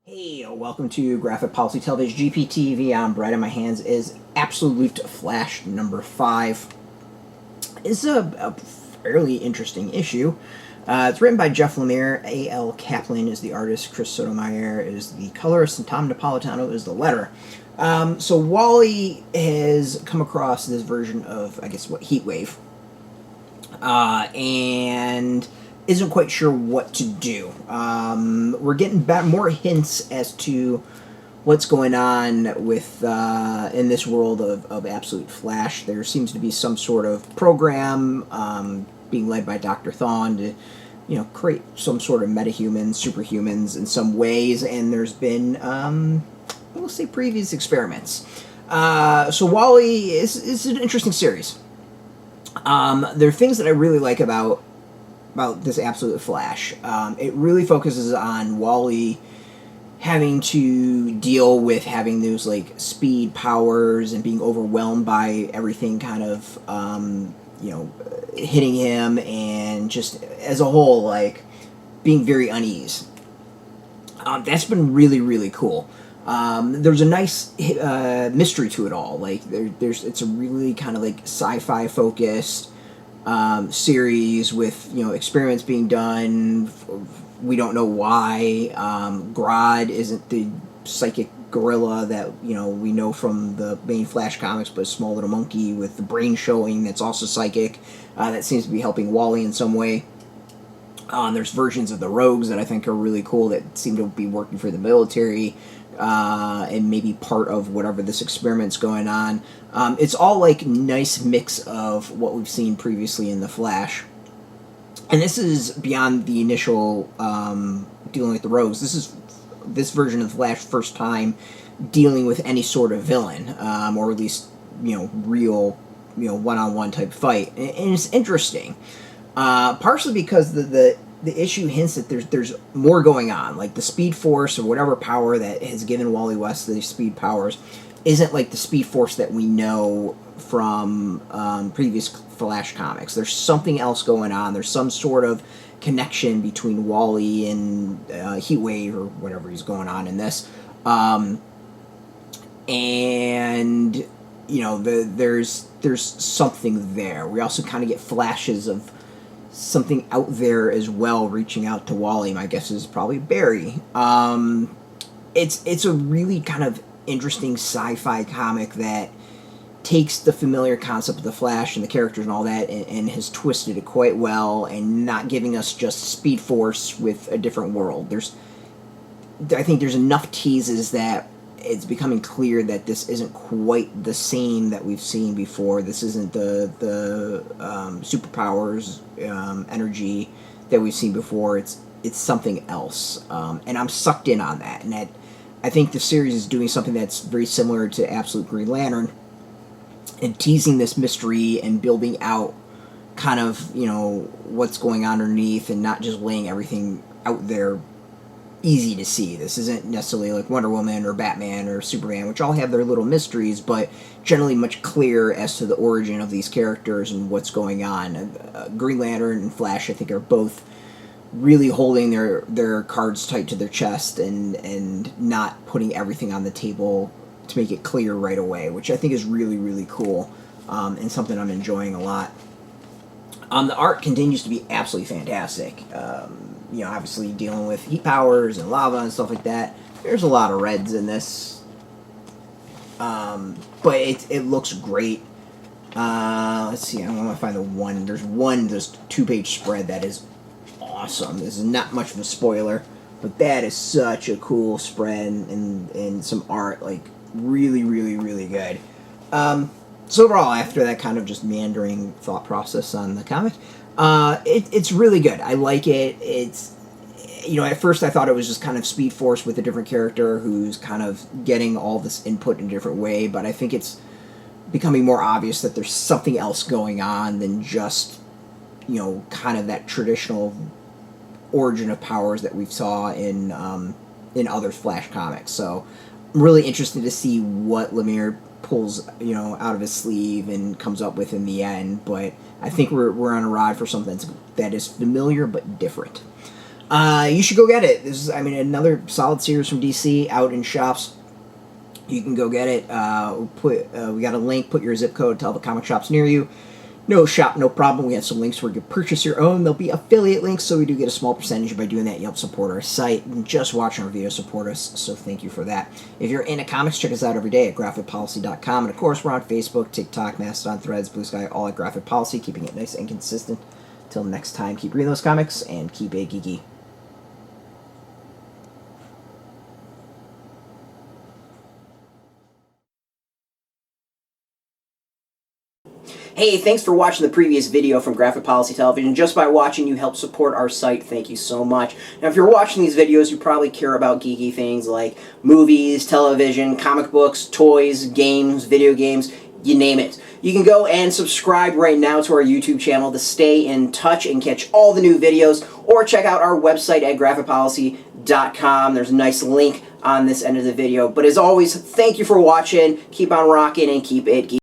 Hey, welcome to Graphic Policy Television GPTV. I'm Brett, and my hands is Absolute Flash number 5. It's a fairly interesting issue. It's written by Jeff Lemire. A.L. Kaplan is the artist. Chris Sotomayor is the colorist, and Tom Napolitano is the letterer. So Wally has come across this version of, Heatwave, and isn't quite sure what to do. We're getting more hints as to what's going on with in this world of Absolute Flash. There seems to be some sort of program being led by Dr. Thawne to, create some sort of metahumans, superhumans in some ways, and there's been, we'll say, previous experiments. So Wally is an interesting series. There are things that I really like about this Absolute Flash. It really focuses on Wally having to deal with having those speed powers and being overwhelmed by everything kind of hitting him, and just as a whole being very uneasy. That's been really cool. There's a nice mystery to it all. It's a really kind of sci-fi focused series with experiments being done. We don't know why. Grodd isn't the psychic gorilla that we know from the main Flash comics, but a small little monkey with the brain showing that's also psychic. That seems to be helping Wally in some way. There's versions of the Rogues that I think are really cool that seem to be working for the military, and maybe part of whatever this experiment's going on. It's all nice mix of what we've seen previously in the Flash, and this is beyond the initial dealing with the Rogues. This version of the Flash first time dealing with any sort of villain, or at least real one-on-one type fight, and it's interesting. Partially because the issue hints that there's more going on, like the Speed Force or whatever power that has given Wally West the speed powers isn't like the Speed Force that we know from previous Flash comics. There's something else going on. There's some sort of connection between Wally and Heatwave or whatever he's going on in this, and there's something there. We also kind of get flashes of something out there as well, reaching out to Wally. My guess is probably Barry. It's a really kind of interesting sci-fi comic that takes the familiar concept of the Flash and the characters and all that, and has twisted it quite well, and not giving us just Speed Force with a different world. I think there's enough teases that it's becoming clear that this isn't quite the same that we've seen before. This isn't the superpowers, energy that we've seen before. It's something else, and I'm sucked in on that. And I think the series is doing something that's very similar to Absolute Green Lantern, and teasing this mystery and building out kind of what's going on underneath, and not just laying everything out there easy to see. This isn't necessarily like Wonder Woman or Batman or Superman, which all have their little mysteries, but generally much clearer as to the origin of these characters and what's going on. Green Lantern and Flash, I think, are both really holding their cards tight to their chest, and not putting everything on the table to make it clear right away, which I think is really cool, and something I'm enjoying a lot. The art continues to be absolutely fantastic. Obviously dealing with heat powers and lava and stuff like that. There's a lot of reds in this, but it looks great. Let's see, I want to find the one. There's one just 2-page spread that is awesome. This is not much of a spoiler, but that is such a cool spread, and some art really good. So overall, after that kind of just meandering thought process on the comic, it's really good. I like it. It's, at first I thought it was just kind of Speed Force with a different character who's kind of getting all this input in a different way, but I think it's becoming more obvious that there's something else going on than just, kind of that traditional origin of powers that we saw in other Flash comics. So I'm really interested to see what Lemire pulls out of his sleeve and comes up with in the end, but I think we're on a ride for something that is familiar but different. You should go get it. This is, I mean, another solid series from DC out in shops. You can go get it. We got a link. Put your zip code to all the comic shops near you. No shop, no problem. We have some links where you can purchase your own. There'll be affiliate links, so we do get a small percentage by doing that. You help support our site and just watching our videos support us, so thank you for that. If you're into comics, check us out every day at graphicpolicy.com. And of course, we're on Facebook, TikTok, Mastodon, Threads, Blue Sky, all at Graphic Policy, keeping it nice and consistent. Till next time, keep reading those comics and keep it geeky. Hey, thanks for watching the previous video from Graphic Policy Television. Just by watching, you help support our site. Thank you so much. Now, if you're watching these videos, you probably care about geeky things like movies, television, comic books, toys, games, video games, you name it. You can go and subscribe right now to our YouTube channel to stay in touch and catch all the new videos, or check out our website at graphicpolicy.com. There's a nice link on this end of the video. But as always, thank you for watching. Keep on rocking and keep it geeky.